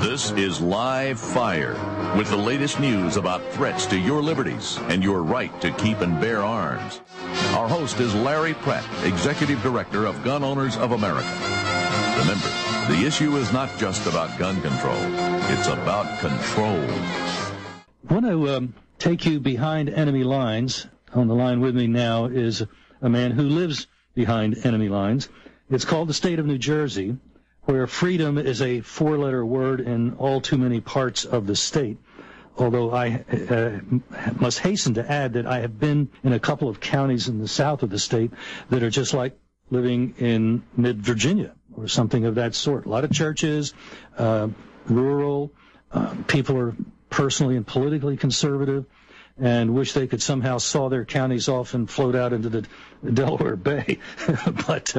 This is Live Fire, with the latest news about threats to your liberties and your right to keep and bear arms. Our host is Larry Pratt, Executive Director of Gun Owners of America. Remember, the issue is not just about gun control. It's about control. I want to take you behind enemy lines. On the line with me now is a man who lives behind enemy lines. It's called the state of New Jersey, where freedom is a four-letter word in all too many parts of the state. Although I must hasten to add that I have been in a couple of counties in the south of the state that are just like living in mid-Virginia or something of that sort. A lot of churches, rural, people are personally and politically conservative and wish they could somehow saw their counties off and float out into the Delaware Bay. But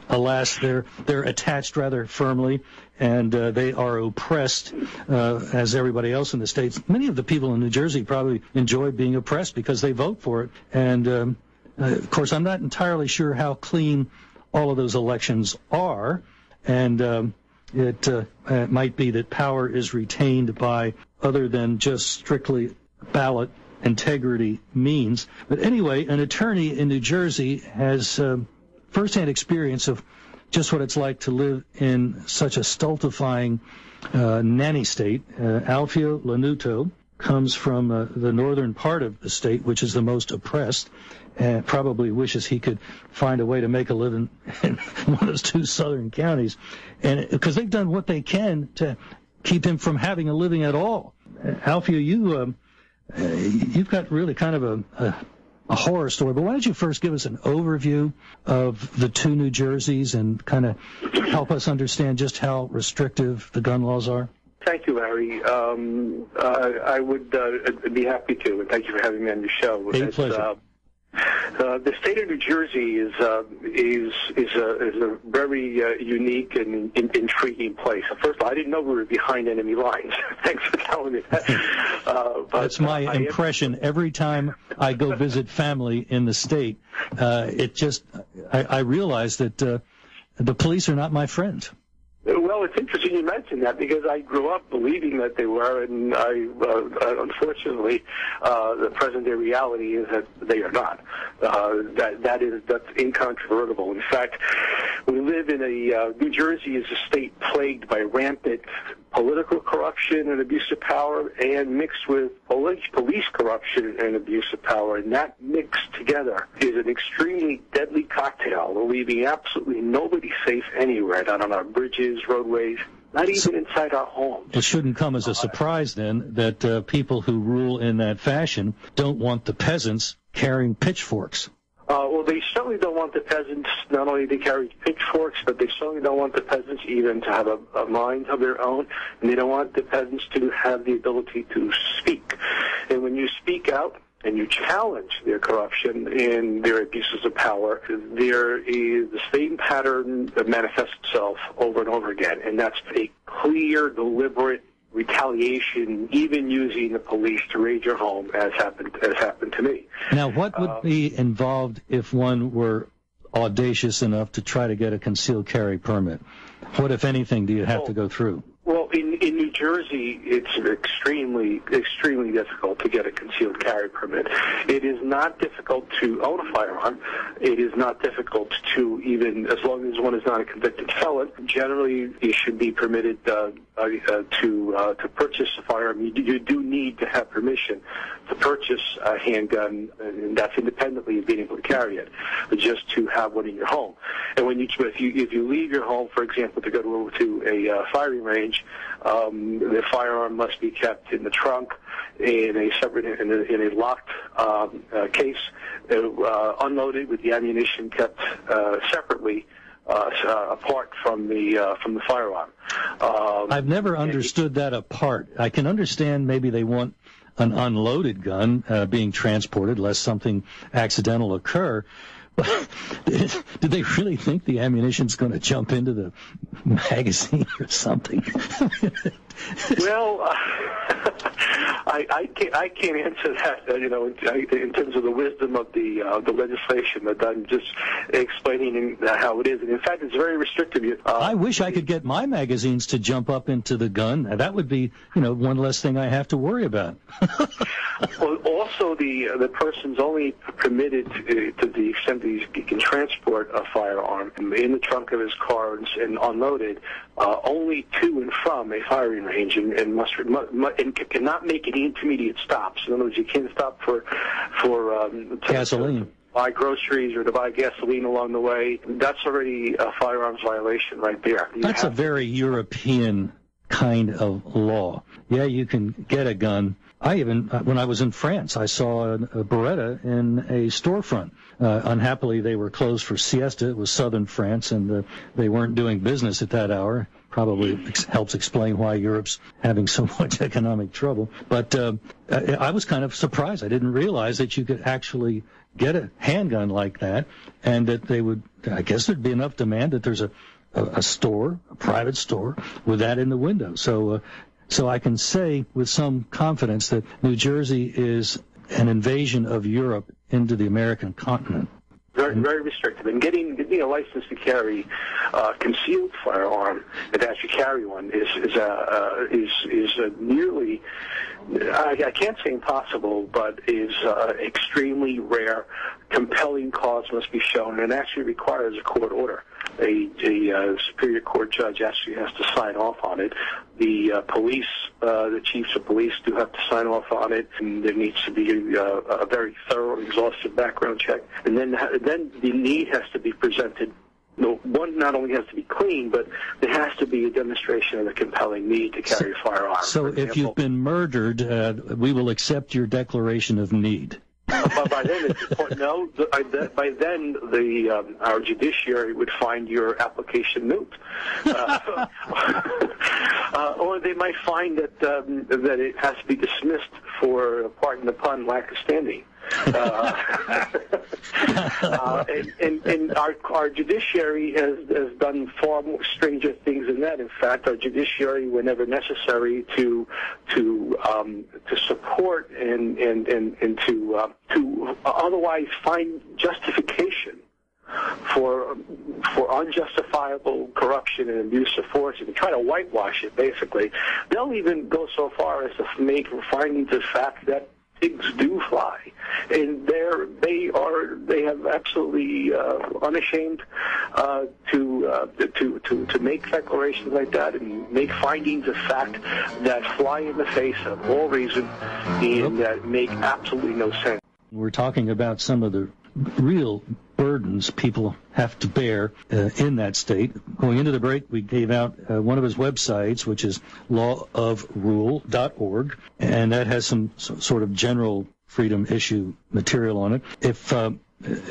alas, they're attached rather firmly, and they are oppressed as everybody else in the states. Many of the people in New Jersey probably enjoy being oppressed because they vote for it. And, of course, I'm not entirely sure how clean all of those elections are, and it might be that power is retained by other than just strictly ballot integrity means. But anyway, an attorney in New Jersey has firsthand experience of just what it's like to live in such a stultifying nanny state. Alfio Lanuto comes from the northern part of the state, which is the most oppressed, and probably wishes he could find a way to make a living in one of those two southern counties, and because they've done what they can to keep him from having a living at all. Alfio, you've got really kind of a horror story, but why don't you first give us an overview of the two New Jerseys and kind of help us understand just how restrictive the gun laws are? Thank you, Larry. I would be happy to, and thank you for having me on your show. A pleasure. The state of New Jersey is a very unique and intriguing place. First of all, I didn't know we were behind enemy lines. Thanks for telling me that. That's my impression. Every time I go visit family in the state, I realize that the police are not my friends. Well, it's interesting you mentioned that because I grew up believing that they were, and unfortunately, the present-day reality is that they are not. That's incontrovertible. In fact, we live in New Jersey is a state plagued by rampant political corruption and abuse of power, and mixed with police corruption and abuse of power, and that mixed together is an extremely deadly cocktail, leaving absolutely nobody safe anywhere, not on our bridges, roadways, not even inside our homes. It shouldn't come as a surprise, then, that people who rule in that fashion don't want the peasants carrying pitchforks. Well, they certainly don't want the peasants, not only to carry pitchforks, but they certainly don't want the peasants even to have a mind of their own, and they don't want the peasants to have the ability to speak. And when you speak out and you challenge their corruption and their abuses of power, there is the same pattern that manifests itself over and over again, and that's a clear, deliberate retaliation, even using the police to raid your home, as happened to me. Now, what would be involved if one were audacious enough to try to get a concealed carry permit? What, if anything, do you have to go through? Well, in New Jersey, it's extremely difficult to get a concealed carry permit. It is not difficult to own a firearm. It is not difficult to even, as long as one is not a convicted felon, generally you should be permitted to purchase a firearm. You do need to have permission to purchase a handgun, and that's independently of being able to carry it, but just to have one in your home. And if you leave your home, for example, to go to a firing range, the firearm must be kept in the trunk in a locked case, unloaded with the ammunition kept separately. Apart from the firearm. I've never understood that apart. I can understand maybe they want an unloaded gun being transported lest something accidental occur. But do they really think the ammunition's going to jump into the magazine or something? Well, I can't answer that. In terms of the wisdom of the legislation, that I'm just explaining how it is. And in fact, it's very restrictive. I wish I could get my magazines to jump up into the gun. That would be, one less thing I have to worry about. Well, also the person's only permitted to the extent that he can transport a firearm in the trunk of his car and unloaded, only to and from a firing range, and cannot make any intermediate stops. In other words, you can't stop for gasoline. To buy groceries or to buy gasoline along the way. That's already a firearms violation right there. That's a very European kind of law. Yeah, you can get a gun. When I was in France, I saw a Beretta in a storefront. Unhappily, they were closed for siesta. It was southern France, and they weren't doing business at that hour. Probably helps explain why Europe's having so much economic trouble. But I was kind of surprised. I didn't realize that you could actually get a handgun like that, and that they would, I guess there'd be enough demand that there's a store, a private store, with that in the window. So I can say with some confidence that New Jersey is an invasion of Europe into the American continent. Very, very restrictive. And getting a license to carry a concealed firearm, and to actually carry one, is nearly, I can't say impossible, but is extremely rare. Compelling cause must be shown, and actually requires a court order. A superior court judge actually has to sign off on it. The police, the chiefs of police do have to sign off on it, and there needs to be a very thorough, exhaustive background check. And then the need has to be presented. One not only has to be clean, but there has to be a demonstration of the compelling need to carry a firearm. So if you've been murdered, we will accept your declaration of need. By then, by then, our judiciary would find your application moot, or they might find that it has to be dismissed for, pardon the pun, lack of standing. And our judiciary has done far more stranger things than that. In fact, our judiciary, whenever necessary, to support and to otherwise find justification for unjustifiable corruption and abuse of force, and try to whitewash it. Basically, they'll even go so far as to make findings of fact that pigs do fly, and they have absolutely unashamed to make declarations like that and make findings of fact that fly in the face of all reason and that make absolutely no sense. We're talking about some of the real burdens people have to bear in that state. Going into the break, we gave out one of his websites, which is lawofrule.org, and that has some sort of general freedom issue material on it. If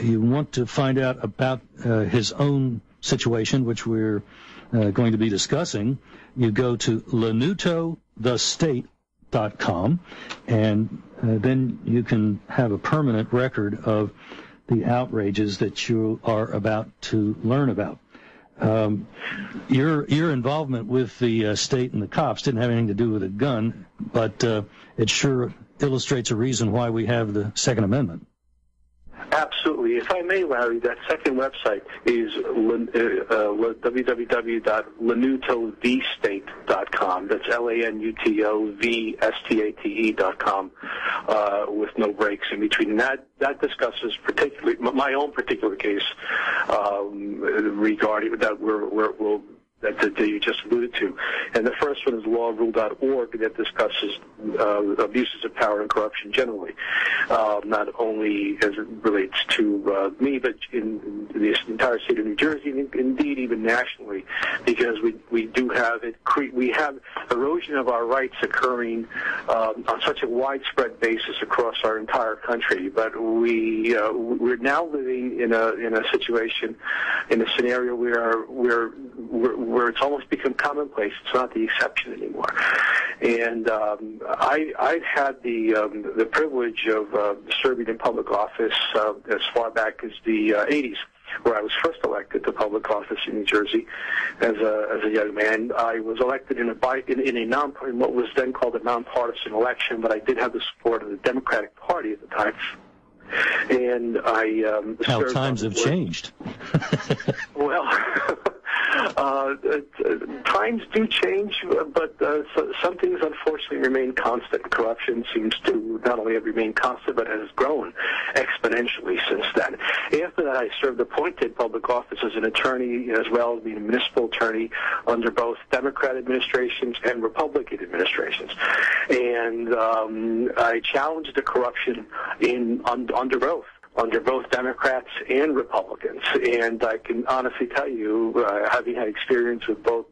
you want to find out about his own situation, which we're going to be discussing, you go to lanutothestate.com, and then you can have a permanent record of the outrages that you are about to learn about. Your involvement with the state and the cops didn't have anything to do with a gun, but it sure illustrates a reason why we have the Second Amendment. Absolutely. If I may, Larry, that second website is lanutovstate.com. That's lanutovstate.com, with no breaks in between. And that discusses particularly my own particular case regarding that that you just alluded to. And the first one is lawofrule.org that discusses abuses of power and corruption generally, not only as it relates to me, but in the entire state of New Jersey, and indeed even nationally, because we do have we have erosion of our rights occurring on such a widespread basis across our entire country. But we're now living in a situation, in a scenario where it's almost become commonplace. It's not the exception anymore. And I've had the privilege of serving in public office as far back as the 80s. where I was first elected to public office in New Jersey as a young man. I was elected in what was then called a nonpartisan election, but I did have the support of the Democratic Party at the time. And I how times have changed. Well, times do change, but some things unfortunately remain constant. Corruption seems to not only have remained constant, but has grown exponentially since then. After that, I served appointed public office as an attorney, as well as being a municipal attorney under both Democrat administrations and Republican administrations. And I challenged the corruption under both Democrats and Republicans, and I can honestly tell you, having had experience with both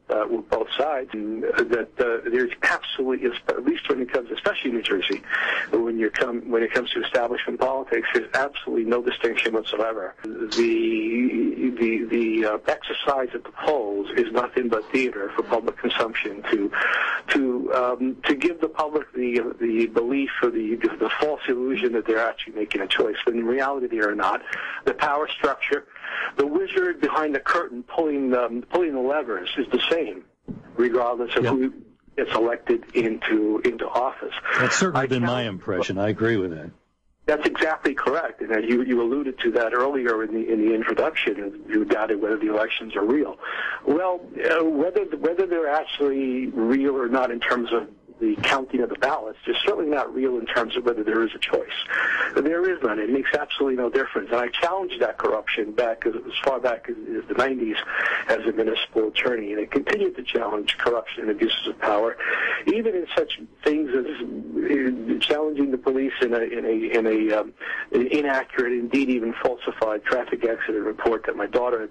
sides, that there's absolutely, at least when it comes, especially in New Jersey, when it comes to establishment politics, there's absolutely no distinction whatsoever. The exercise at the polls is nothing but theater for public consumption to give the public the belief or the false illusion that they're actually making a choice, when in reality they are not. The power structure, the wizard behind the curtain pulling the levers is the same, regardless of who gets elected into office. That's certainly been my impression. I agree with that. That's exactly correct, and you alluded to that earlier in the introduction. You doubted whether the elections are real. Well, whether they're actually real or not in terms of the counting of the ballots, they're certainly not real in terms of whether there is a choice. There is none. It makes absolutely no difference. And I challenged that corruption back as far back as the 90s as a municipal attorney, and I continued to challenge corruption and abuses of power, even in such things as challenging the police in an inaccurate, indeed even falsified traffic accident report that my daughter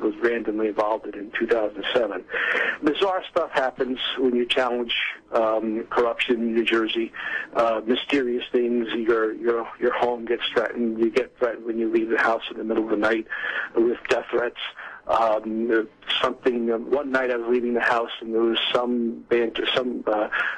was randomly involved in 2007. Bizarre stuff happens when you challenge corruption in New Jersey. Mysterious things. Your home gets threatened. You get threatened when you leave the house in the middle of the night with death threats. One night I was leaving the house and there was some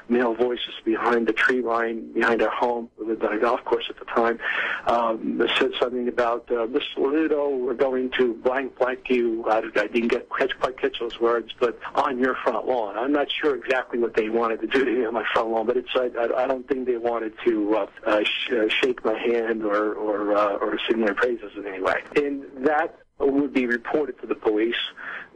male voices behind the tree line behind our home. We lived on a golf course at the time. That said something about, Mr. Ludo, we're going to blank you. I didn't quite catch those words, but on your front lawn. I'm not sure exactly what they wanted to do to me on my front lawn, but I don't think they wanted to shake my hand or sing my praises in any way. And that would be reported to the police,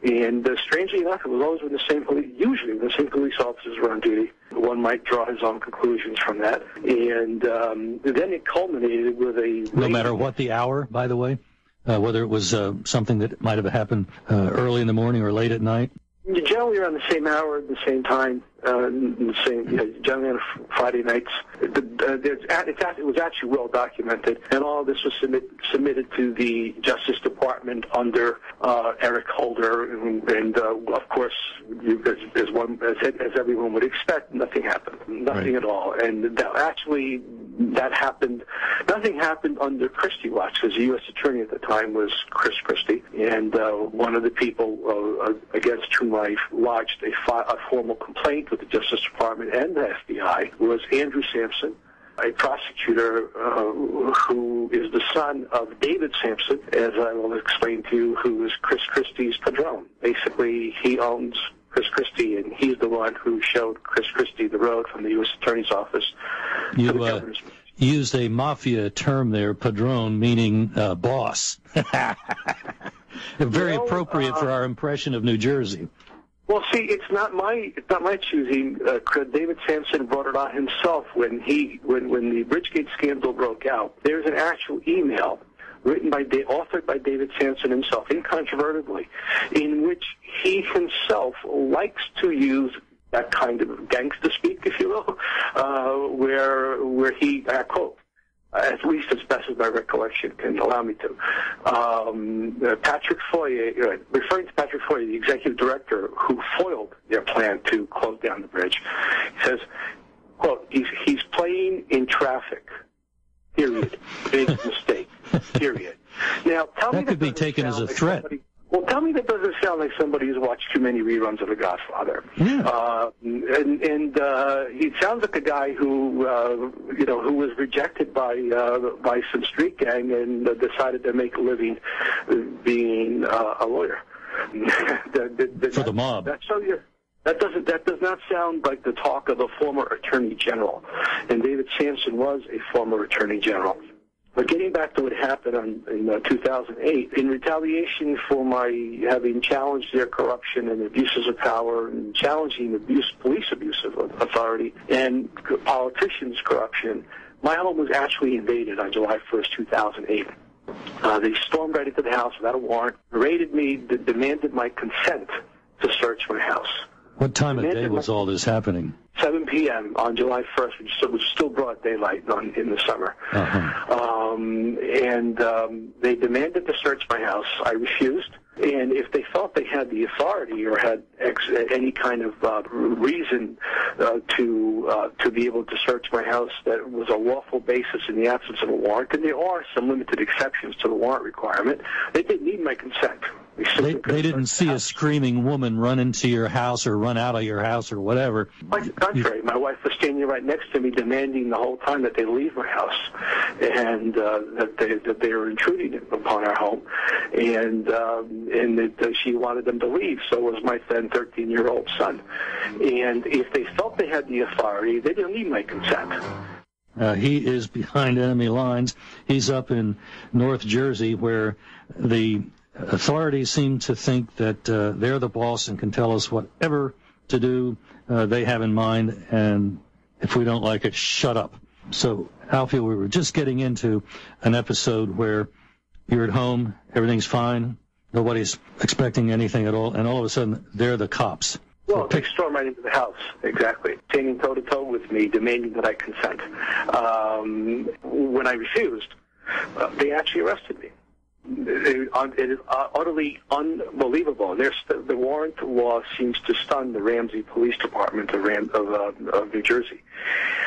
and strangely enough, it was always with the same police. Usually, the same police officers were on duty. One might draw his own conclusions from that, and then it culminated with a. No matter what the hour, by the way, whether it was something that might have happened early in the morning or late at night. Generally around the same hour, the same time, generally on Friday nights. It was actually well documented, and all this was submitted to the Justice Department under Eric Holder, and of course, as everyone would expect, nothing happened, nothing at all, and that happened. Nothing happened under Christy watch, because the U.S. Attorney at the time was Christy, and one of the people against whom I lodged a formal complaint with the Justice Department and the FBI was Andrew Sampson, a prosecutor who is the son of David Sampson, as I will explain to you, who is Chris Christie's padrone. Basically, he owns Chris Christie, and he's the one who showed Chris Christie the road from the U.S. Attorney's office to the governor's. Used a mafia term there, padrone, meaning boss. Very appropriate for our impression of New Jersey. Well, see, it's not my choosing. David Sampson brought it on himself when the Bridgegate scandal broke out. There's an actual email authored by David Sampson himself, incontrovertibly, in which he himself likes to use that kind of gangster speak, if you will, where he, I quote, at least as best as my recollection can allow me to, Patrick Foyer, referring to Patrick Foyer, the executive director who foiled their plan to close down the bridge, says, quote, he's playing in traffic, period. Big mistake, period. Now, tell me that could be taken as a threat. Well, tell me that doesn't sound like somebody who's watched too many reruns of The Godfather. Yeah. And he sounds like a guy who who was rejected by some street gang and decided to make a living being a lawyer for the mob. That does not sound like the talk of a former attorney general, and David Sampson was a former attorney general. But getting back to what happened in 2008, in retaliation for my having challenged their corruption and abuses of power and challenging police abuse of authority and politicians' corruption, my home was actually invaded on July 1st, 2008. They stormed right into the house without a warrant, raided me, demanded my consent to search my house. What time of day was all this happening? 7 p.m. on July 1st, which was still broad daylight in the summer. They demanded to search my house. I refused. And if they felt they had the authority or had any kind of reason to be able to search my house that was a lawful basis in the absence of a warrant, and there are some limited exceptions to the warrant requirement, they didn't need my consent. They didn't see a screaming woman run into your house or run out of your house or whatever. Quite the contrary. My wife was standing right next to me demanding the whole time that they leave my house and that they were intruding upon our home. And that she wanted them to leave. So was my then 13-year-old son. And if they felt they had the authority, they didn't need my consent. He is behind enemy lines. He's up in North Jersey where the authorities seem to think that they're the boss and can tell us whatever to do they have in mind, and if we don't like it, shut up. So, Alfie, we were just getting into an episode where you're at home, everything's fine, nobody's expecting anything at all, and all of a sudden, they're the cops. Well, they stormed right into the house, exactly, standing toe-to-toe with me, demanding that I consent. When I refused, they actually arrested me. It is utterly unbelievable. The warrant law seems to stun the Ramsey Police Department of New Jersey.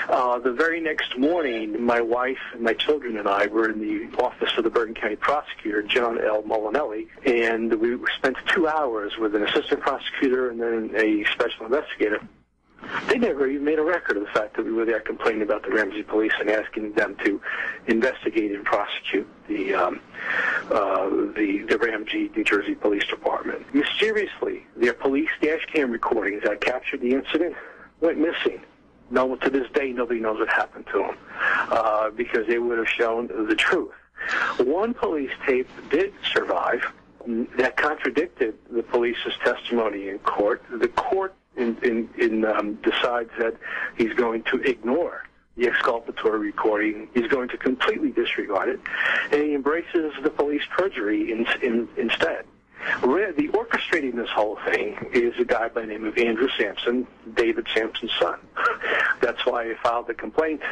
The very next morning, my wife and my children and I were in the office of the Bergen County Prosecutor, John L. Molinelli, and we spent 2 hours with an assistant prosecutor and then a special investigator. They never even made a record of the fact that we were there complaining about the Ramsey police and asking them to investigate and prosecute the Ramsey, New Jersey Police Department. Mysteriously, their police dash cam recordings that captured the incident went missing. No, to this day, nobody knows what happened to them because they would have shown the truth. One police tape did survive that contradicted the police's testimony in court. The court decides that he's going to ignore the exculpatory recording. He's going to completely disregard it, and he embraces the police perjury instead. The orchestrating this whole thing is a guy by the name of Andrew Sampson, David Sampson's son. That's why I filed a complaint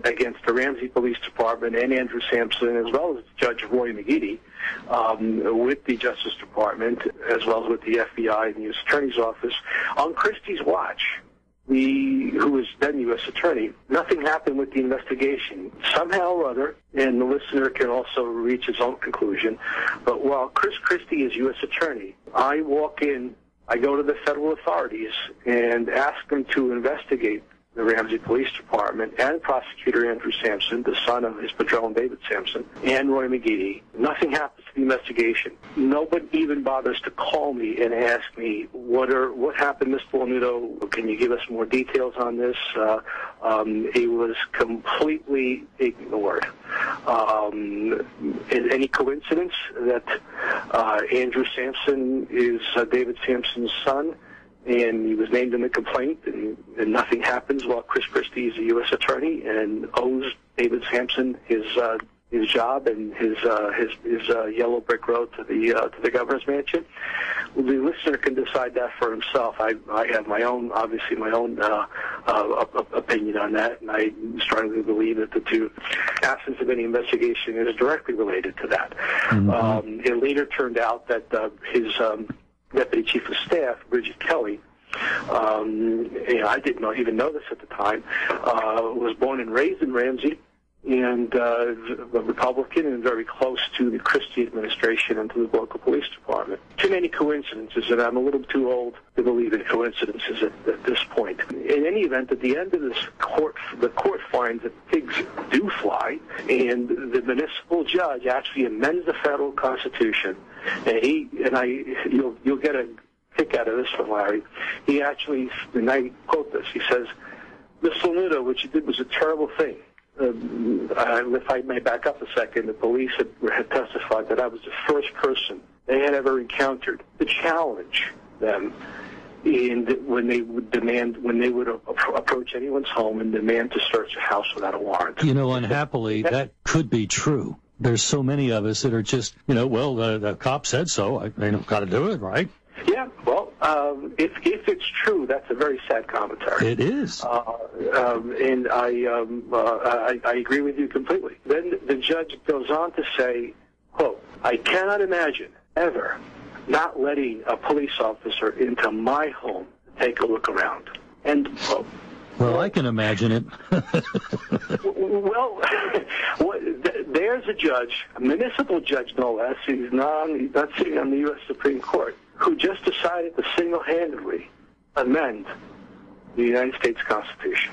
against the Ramsey Police Department and Andrew Sampson, as well as Judge Roy McGeady, with the Justice Department, as well as with the FBI and the U.S. Attorney's Office, on Christy's watch. Who was then U.S. Attorney, nothing happened with the investigation. Somehow or other, and the listener can also reach his own conclusion, but while Christy is U.S. Attorney, I walk in, I go to the federal authorities and ask them to investigate the Ramsey Police Department and Prosecutor Andrew Sampson, the son of his patron David Sampson, and Roy McGeady. Nothing happens to the investigation. Nobody even bothers to call me and ask me, what happened, Mr. Lanuto? Can you give us more details on this? It was completely ignored. Any coincidence that Andrew Sampson is David Sampson's son? And he was named in the complaint, and nothing happens while Chris Christie is a U.S. attorney and owes David Sampson his job and his yellow brick road to the governor's mansion. The listener can decide that for himself. I have my own opinion on that, and I strongly believe that the two absence of any investigation is directly related to that. Mm-hmm. It later turned out that his Deputy Chief of Staff, Bridget Kelly, I didn't even know this at the time, was born and raised in Ramsey, and a Republican and very close to the Christie administration and to the local police department. Too many coincidences, and I'm a little too old to believe in coincidences at this point. event, at the end of this the court finds that pigs do fly, and the municipal judge actually amends the federal constitution, and you'll get a kick out of this one, Larry. He actually, and I quote this, he says, "Mr. Lanuto, what you did was a terrible thing. If I may back up a second, the police had testified that I was the first person they had ever encountered to challenge them when they would approach anyone's home and demand to search a house without a warrant." You know, unhappily, that could be true. There's so many of us that are just, well, the cop said so. I got to do it, right? Yeah, well, if it's true, that's a very sad commentary. It is. And I agree with you completely. Then the judge goes on to say, quote, "I cannot imagine ever not letting a police officer into my home to take a look around." End quote. Well, I can imagine it. Well, there's a judge, a municipal judge no less, he's not sitting on the U.S. Supreme Court, who just decided to single-handedly amend the United States Constitution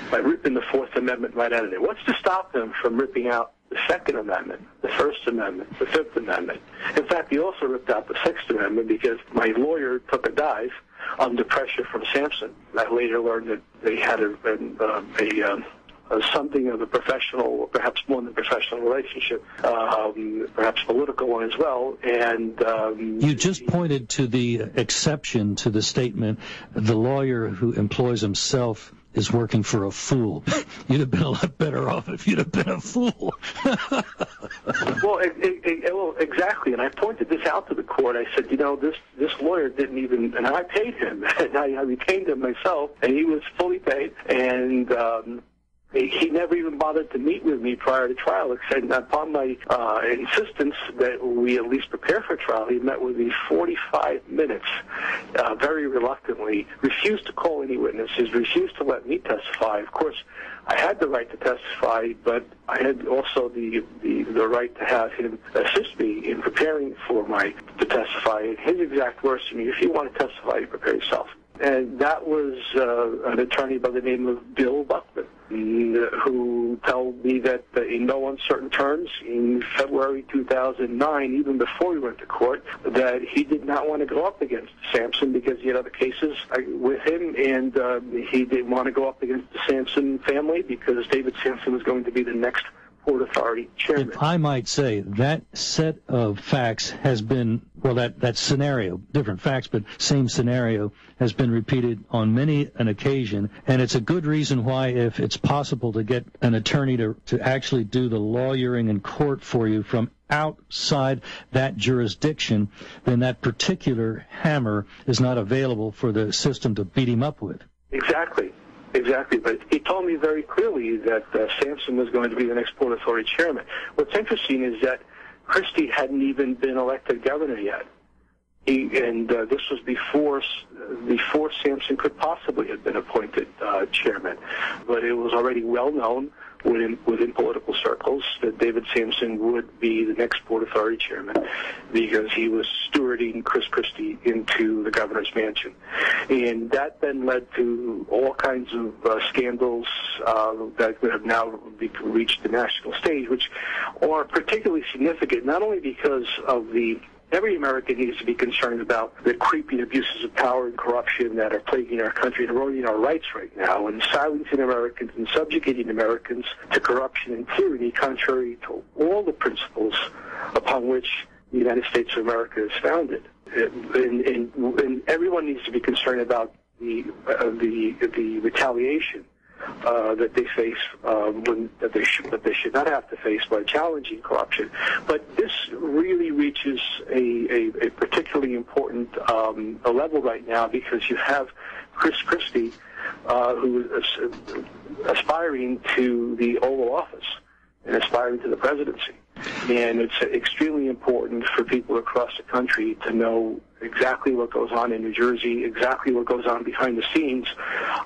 by ripping the Fourth Amendment right out of it. What's to stop them from ripping out the Second Amendment, the First Amendment, the Fifth Amendment? In fact, he also ripped out the Sixth Amendment because my lawyer took a dive under pressure from Sampson. I later learned that they had something of a professional, or perhaps more than professional relationship, perhaps political one as well. And you just pointed to the exception to the statement, the lawyer who employs himself is working for a fool. You'd have been a lot better off if you'd have been a fool. Well, exactly. And I pointed this out to the court. I said, this lawyer didn't even, and I paid him. And I retained him myself, and he was fully paid. And he never even bothered to meet with me prior to trial, except upon my insistence that we at least prepare for trial. He met with me 45 minutes, very reluctantly, refused to call any witnesses, refused to let me testify. Of course, I had the right to testify, but I had also the right to have him assist me in preparing to testify. And his exact words to me, "If you want to testify, you prepare yourself." And that was an attorney by the name of Bill Buckman, who told me that in no uncertain terms, in February 2009, even before we went to court, that he did not want to go up against Sampson because he had other cases with him, and he didn't want to go up against the Sampson family because David Sampson was going to be the next Port Authority chairman. If I might say, that set of facts has been, well, that scenario, different facts, but same scenario, has been repeated on many an occasion, and it's a good reason why, if it's possible to get an attorney to actually do the lawyering in court for you from outside that jurisdiction, then that particular hammer is not available for the system to beat him up with. Exactly. But he told me very clearly that Sampson was going to be the next Port Authority chairman. What's interesting is that Christy hadn't even been elected governor yet. This was before Sampson could possibly have been appointed chairman. But it was already well known within political circles that David Sampson would be the next Port Authority chairman because he was stewarding Chris Christie into the governor's mansion. And that then led to all kinds of scandals that have now reached the national stage, which are particularly significant not only because of every American needs to be concerned about the creeping abuses of power and corruption that are plaguing our country and eroding our rights right now and silencing Americans and subjugating Americans to corruption and tyranny contrary to all the principles upon which the United States of America is founded. And everyone needs to be concerned about the retaliation that they face that they should not have to face by challenging corruption. But this really reaches a particularly important a level right now because you have Chris Christie who is aspiring to the Oval Office and aspiring to the presidency. And it's extremely important for people across the country to know exactly what goes on in New Jersey, exactly what goes on behind the scenes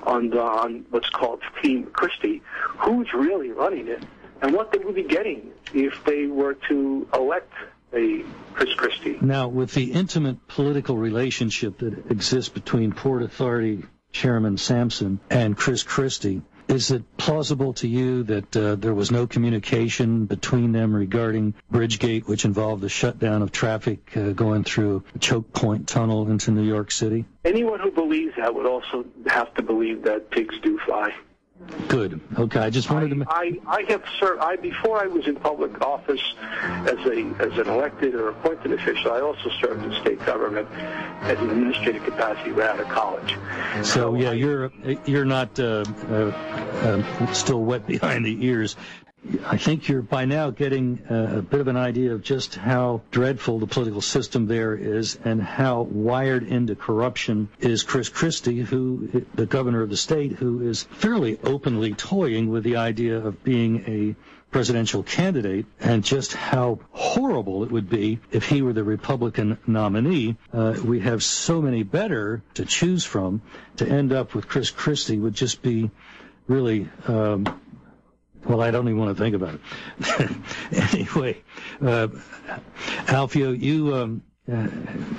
on what's called Team Christie, who's really running it, and what they would be getting if they were to elect a Chris Christie. Now, with the intimate political relationship that exists between Port Authority Chairman Sampson and Chris Christie. Is it plausible to you that there was no communication between them regarding Bridgegate, which involved the shutdown of traffic going through a choke point tunnel into New York City? Anyone who believes that would also have to believe that pigs do fly. Good. Okay, I just wanted to... I have served... before I was in public office as an elected or appointed official, I also served in state government as an administrative capacity right out of college. So yeah, you're not still wet behind the ears. I think you're by now getting a bit of an idea of just how dreadful the political system there is and how wired into corruption is Chris Christie, who, the governor of the state, who is fairly openly toying with the idea of being a presidential candidate, and just how horrible it would be if he were the Republican nominee. We have so many better to choose from. To end up with Chris Christie would just be really... well, I don't even want to think about it. Anyway, Alfio, you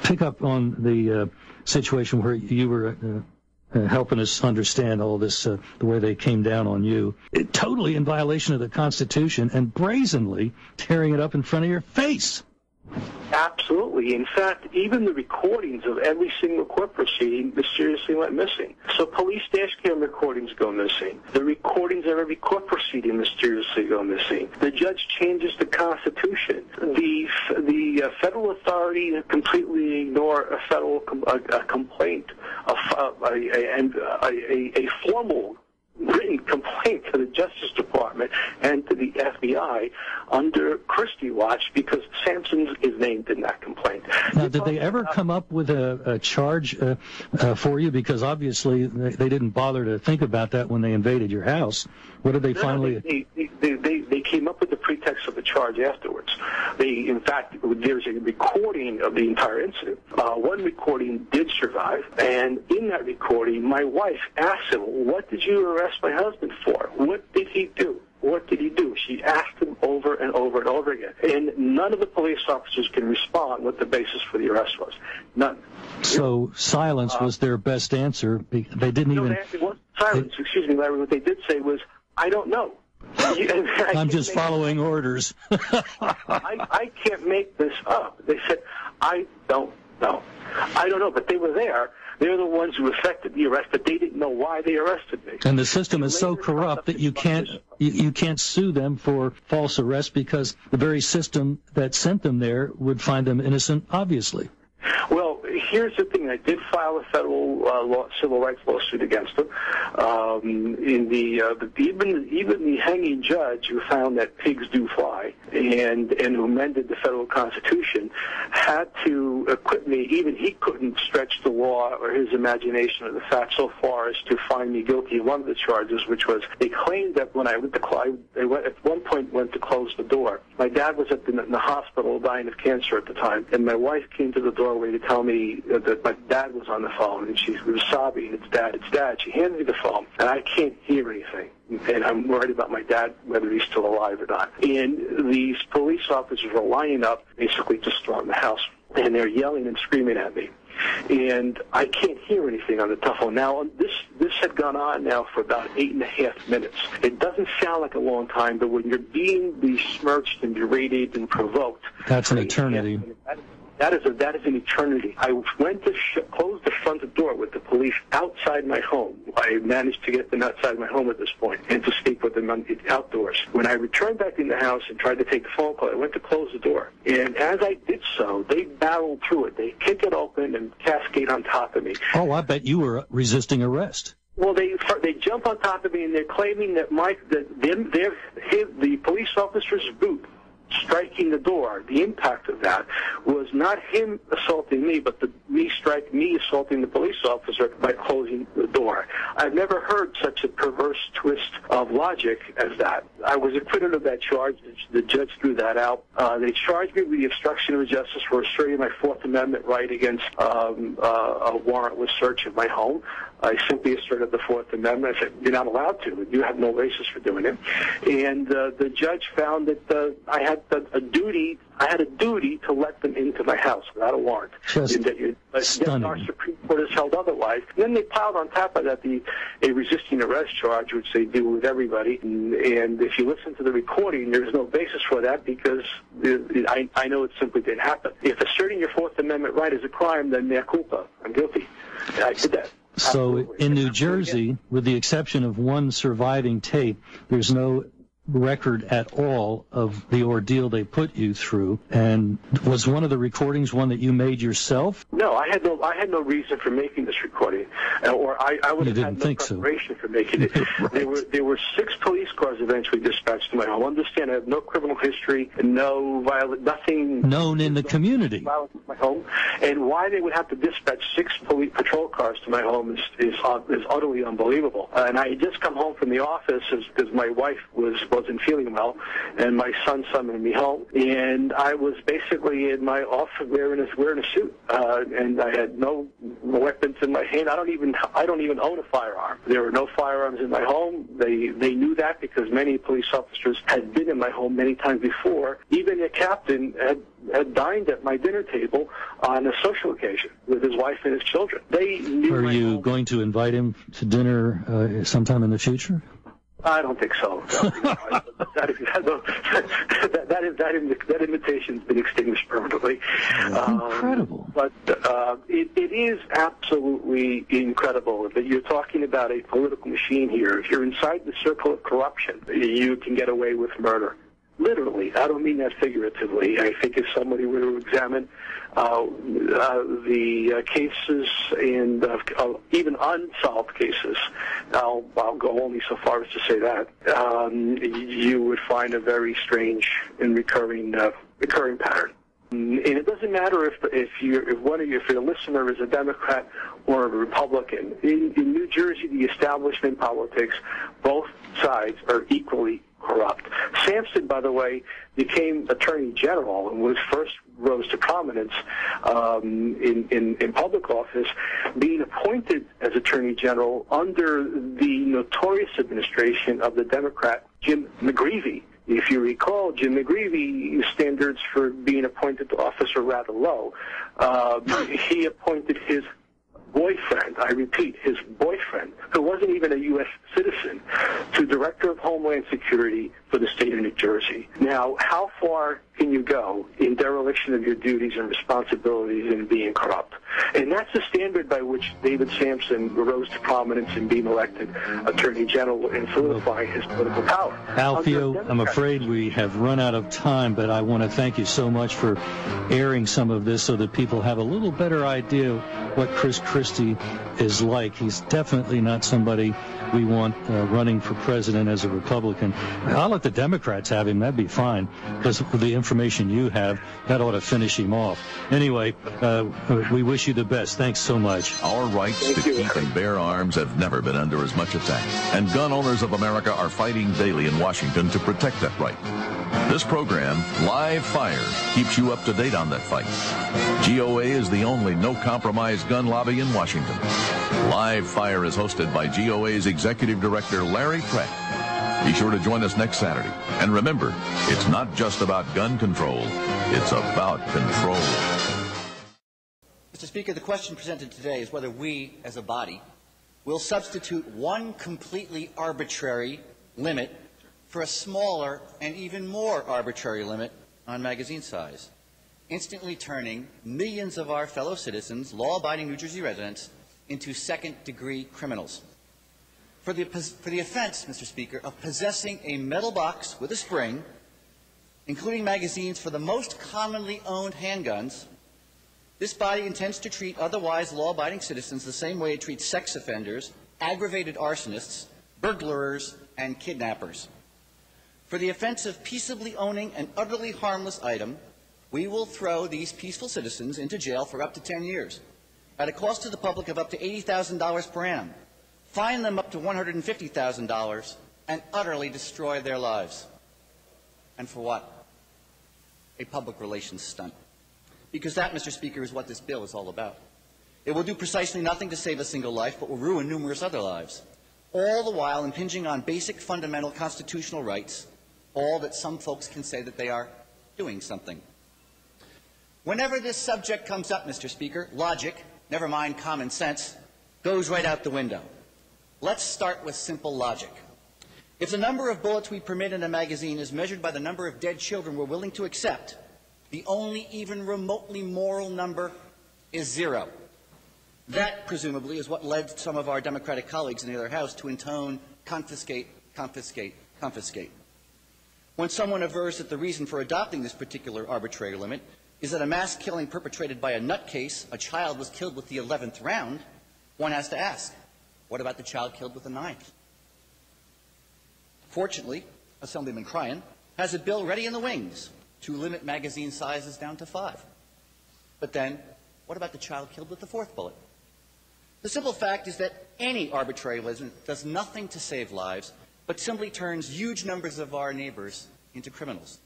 pick up on the situation where you were helping us understand all this, the way they came down on you. Totally in violation of the Constitution and brazenly tearing it up in front of your face. Absolutely. In fact, even the recordings of every single court proceeding mysteriously went missing. So police dash cam recordings go missing. The recordings of every court proceeding mysteriously go missing. The judge changes the Constitution. The federal authority completely ignore a federal complaint, a formal written complaint to the Justice Department and to the FBI under Christie watch because Sampson is named in that complaint. Now, did they ever come up with a charge for you? Because obviously they didn't bother to think about that when they invaded your house. What did they finally... They came up with the pretext of the charge afterwards. In fact, there's a recording of the entire incident. One recording did survive, and in that recording, my wife asked him, "What did you arrest my husband for? What did he do? What did he do?" She asked him over and over and over again. And none of the police officers can respond what the basis for the arrest was. None. So silence was their best answer. They didn't even... It wasn't silence. Excuse me, Larry. What they did say was, "I don't know." I'm just following orders. I can't make this up. They said, "I don't know. I don't know," but they were there. They're the ones who effected the arrest, but they didn't know why they arrested me. And the system is so corrupt that you can't sue them for false arrest because the very system that sent them there would find them innocent, obviously. Well, here's the thing. I did file a federal civil rights lawsuit against them. Even the hanging judge who found that pigs do fly and who amended the federal Constitution had to acquit me. Even he couldn't stretch the law or his imagination or the facts so far as to find me guilty of one of the charges, which was they claimed that when I went to at one point went to close the door. My dad was in the hospital dying of cancer at the time, and my wife came to the doorway to tell me that my dad was on the phone, and she was sobbing, "It's Dad, it's Dad." She handed me the phone, and I can't hear anything. And I'm worried about my dad, whether he's still alive or not. And these police officers were lining up basically to storm the house, and they're yelling and screaming at me. And I can't hear anything on the telephone. Now, this had gone on now for about 8.5 minutes. It doesn't sound like a long time, but when you're being besmirched and berated and provoked... That's an eternity. That is an eternity. I went to close the front door with the police outside my home. I managed to get them outside my home at this point and to speak with them outdoors. When I returned back in the house and tried to take the phone call, I went to close the door. And as I did so, they barreled through it. They kick it open and cascade on top of me. Oh, I bet you were resisting arrest. Well, they jump on top of me and they're claiming that the police officer's boot striking the door, the impact of that was not him assaulting me, but me assaulting the police officer by closing the door. I've never heard such a perverse twist of logic as that. I was acquitted of that charge. The judge threw that out. They charged me with the obstruction of justice for asserting my Fourth Amendment right against a warrantless search of my home. I simply asserted the Fourth Amendment. I said, "You're not allowed to. You have no basis for doing it." And the judge found that I had a duty I had a duty to let them into my house without a warrant. Just stunning. Our Supreme Court has held otherwise. And then they piled on top of that a resisting arrest charge, which they do with everybody. And if you listen to the recording, there's no basis for that because I know it simply didn't happen. If asserting your Fourth Amendment right is a crime, then mea culpa. I'm guilty. And I did that. So Absolutely. in New Jersey, with the exception of one surviving tape, there's no record at all of the ordeal they put you through. And was one of the recordings one that you made yourself? No, I had no reason for making this recording, or I would have had no preparation for making it. Right. There were 6 police cars eventually dispatched to my home. Understand, I have no criminal history, no nothing known in the community. Violence in my home, and why they would have to dispatch 6 police patrol cars to my home is utterly unbelievable. And I had just come home from the office because my wife wasn't feeling well, and my son summoned me home, and I was basically in my office wearing a suit, and I had no weapons in my hand. I don't even own a firearm. There were no firearms in my home. They knew that because many police officers had been in my home many times before. Even a captain had dined at my dinner table on a social occasion with his wife and his children. They knew. Are you going to invite him to dinner sometime in the future? I don't think so. That invitation's been extinguished permanently. Incredible. But it is absolutely incredible that you're talking about a political machine here. If you're inside the circle of corruption, you can get away with murder. Literally. I don't mean that figuratively. I think if somebody were to examine the cases and even unsolved cases, I'll go only so far as to say that, you would find a very strange and recurring pattern. And it doesn't matter if your listener is a Democrat or a Republican. In New Jersey, the establishment politics, both sides are equally corrupt. Sampson, by the way, became Attorney General and first rose to prominence in public office, being appointed as Attorney General under the notorious administration of the Democrat Jim McGreevey. If you recall, Jim McGreevey's standards for being appointed to office are rather low. He appointed his boyfriend, I repeat, his boyfriend, who wasn't even a U.S. citizen, to Director of Homeland Security for the state of New Jersey. Now, how far can you go in dereliction of your duties and responsibilities in being corrupt? And that's the standard by which David Sampson rose to prominence in being elected Attorney General and solidifying his political power. Alfio, I'm afraid we have run out of time, but I want to thank you so much for airing some of this so that people have a little better idea what Chris Christie is like. He's definitely not somebody we want running for president as a Republican. I'll let the Democrats have him. That'd be fine, because with the information you have, that ought to finish him off. Anyway, we wish you the best. Thanks so much. Our rights to keep and bear arms have never been under as much attack, and gun owners of America are fighting daily in Washington to protect that right. This program, Live Fire, keeps you up to date on that fight. GOA is the only no-compromise gun lobby in Washington. Live Fire is hosted by GOA's Executive Director, Larry Prett. Be sure to join us next Saturday. And remember, it's not just about gun control, it's about control. Mr. Speaker, the question presented today is whether we, as a body, will substitute one completely arbitrary limit for a smaller and even more arbitrary limit on magazine size, instantly turning millions of our fellow citizens, law-abiding New Jersey residents, into second-degree criminals. For the offense, Mr. Speaker, of possessing a metal box with a spring, including magazines for the most commonly owned handguns, this body intends to treat otherwise law-abiding citizens the same way it treats sex offenders, aggravated arsonists, burglars, and kidnappers. For the offense of peaceably owning an utterly harmless item, we will throw these peaceful citizens into jail for up to 10 years, at a cost to the public of up to $80,000 per annum, fine them up to $150,000, and utterly destroy their lives. And for what? A public relations stunt. Because that, Mr. Speaker, is what this bill is all about. It will do precisely nothing to save a single life, but will ruin numerous other lives, all the while impinging on basic fundamental constitutional rights, all that some folks can say that they are doing something Whenever this subject comes up, Mr. Speaker, logic, never mind common sense, goes right out the window. Let's start with simple logic. If the number of bullets we permit in a magazine is measured by the number of dead children we're willing to accept, the only even remotely moral number is 0. That, presumably, is what led some of our Democratic colleagues in the other House to intone confiscate, confiscate, confiscate. When someone avers that the reason for adopting this particular arbitrary limit is that a mass killing perpetrated by a nutcase, a child was killed with the 11th round, one has to ask, what about the child killed with the 9th? Fortunately, Assemblyman Cryan has a bill ready in the wings to limit magazine sizes down to 5. But then, what about the child killed with the 4th bullet? The simple fact is that any arbitrary limit does nothing to save lives, but simply turns huge numbers of our neighbors into criminals.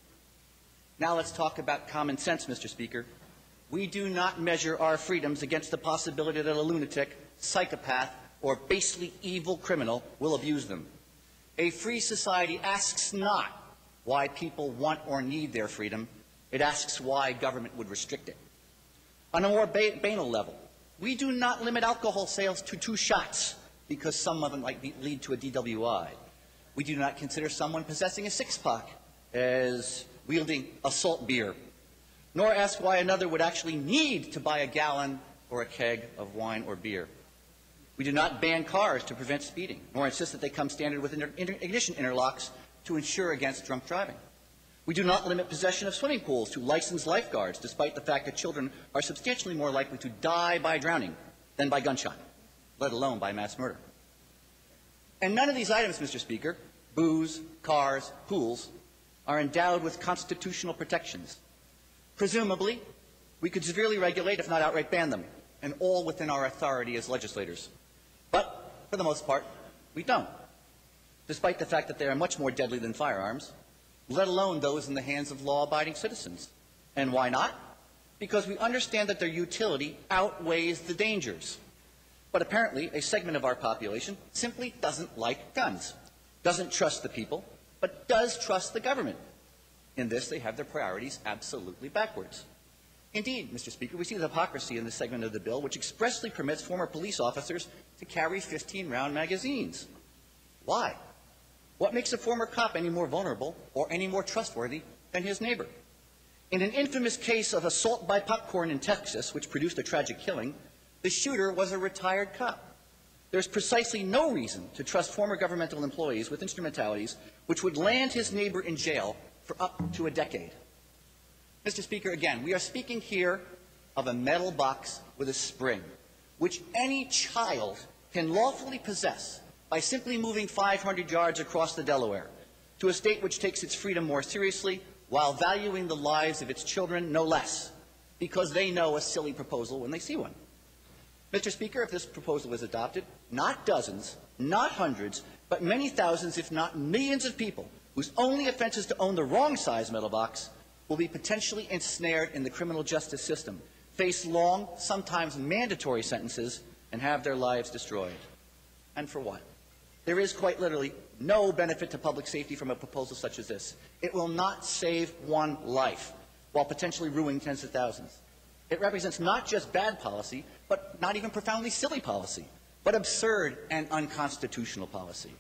Now let's talk about common sense, Mr. Speaker. We do not measure our freedoms against the possibility that a lunatic, psychopath, or basely evil criminal will abuse them. A free society asks not why people want or need their freedom. It asks why government would restrict it. On a more banal level, we do not limit alcohol sales to 2 shots because some of them might lead to a DWI. We do not consider someone possessing a 6-pack as wielding assault beer, nor ask why another would actually need to buy a gallon or a keg of wine or beer. We do not ban cars to prevent speeding, nor insist that they come standard with ignition interlocks to ensure against drunk driving. We do not limit possession of swimming pools to licensed lifeguards, despite the fact that children are substantially more likely to die by drowning than by gunshot, let alone by mass murder. And none of these items, Mr. Speaker, booze, cars, pools, are endowed with constitutional protections. Presumably, we could severely regulate, if not outright ban them, and all within our authority as legislators. But, for the most part, we don't, despite the fact that they are much more deadly than firearms, let alone those in the hands of law-abiding citizens. And why not? Because we understand that their utility outweighs the dangers. But apparently, a segment of our population simply doesn't like guns, doesn't trust the people, but does trust the government. In this, they have their priorities absolutely backwards. Indeed, Mr. Speaker, we see the hypocrisy in this segment of the bill, which expressly permits former police officers to carry 15-round magazines. Why? What makes a former cop any more vulnerable or any more trustworthy than his neighbor? In an infamous case of assault by popcorn in Texas, which produced a tragic killing, the shooter was a retired cop. There's precisely no reason to trust former governmental employees with instrumentalities which would land his neighbor in jail for up to a decade. Mr. Speaker, again, we are speaking here of a metal box with a spring, which any child can lawfully possess by simply moving 500 yards across the Delaware to a state which takes its freedom more seriously while valuing the lives of its children no less, because they know a silly proposal when they see one. Mr. Speaker, if this proposal is adopted, not dozens, not hundreds, but many thousands, if not millions of people whose only offense is to own the wrong size metal box will be potentially ensnared in the criminal justice system, face long, sometimes mandatory sentences, and have their lives destroyed. And for what? There is quite literally no benefit to public safety from a proposal such as this. It will not save one life, while potentially ruining tens of thousands. It represents not just bad policy, but not even profoundly silly policy, but absurd and unconstitutional policy.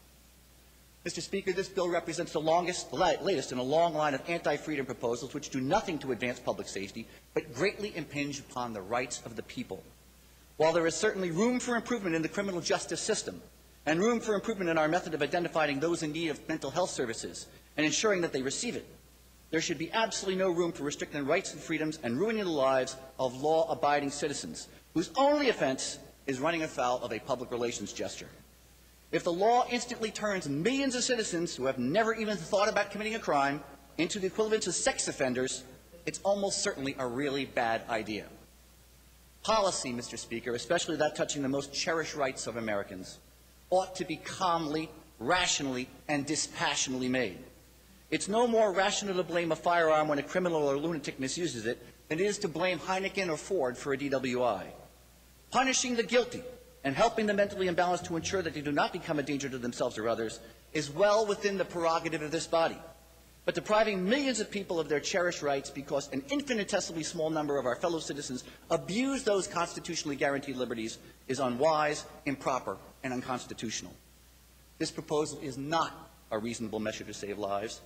Mr. Speaker, this bill represents the latest in a long line of anti-freedom proposals which do nothing to advance public safety, but greatly impinge upon the rights of the people. While there is certainly room for improvement in the criminal justice system, and room for improvement in our method of identifying those in need of mental health services and ensuring that they receive it, there should be absolutely no room for restricting rights and freedoms and ruining the lives of law-abiding citizens, whose only offense is running afoul of a public relations gesture. If the law instantly turns millions of citizens who have never even thought about committing a crime into the equivalent of sex offenders, it's almost certainly a really bad idea. Policy, Mr. Speaker, especially that touching the most cherished rights of Americans, ought to be calmly, rationally, and dispassionately made. It's no more rational to blame a firearm when a criminal or lunatic misuses it than it is to blame Heineken or Ford for a DWI. Punishing the guilty and helping the mentally imbalanced to ensure that they do not become a danger to themselves or others is well within the prerogative of this body. but depriving millions of people of their cherished rights because an infinitesimally small number of our fellow citizens abuse those constitutionally guaranteed liberties is unwise, improper, and unconstitutional. This proposal is not a reasonable measure to save lives,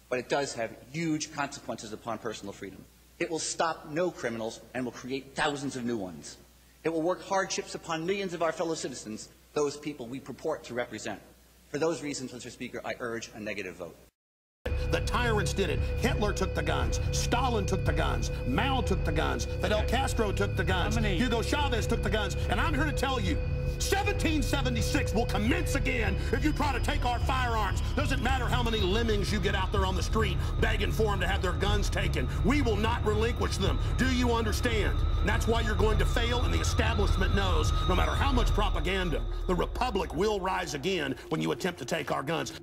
but it does have huge consequences upon personal freedom. It will stop no criminals and will create thousands of new ones. It will work hardships upon millions of our fellow citizens, those people we purport to represent. For those reasons, Mr. Speaker, I urge a negative vote. The tyrants did it. Hitler took the guns. Stalin took the guns. Mao took the guns. Fidel Castro took the guns. Hugo Chavez took the guns. And I'm here to tell you, 1776 will commence again if you try to take our firearms. Doesn't matter how many lemmings you get out there on the street begging for them to have their guns taken. We will not relinquish them. Do you understand? And that's why you're going to fail, and the establishment knows no matter how much propaganda, the Republic will rise again when you attempt to take our guns.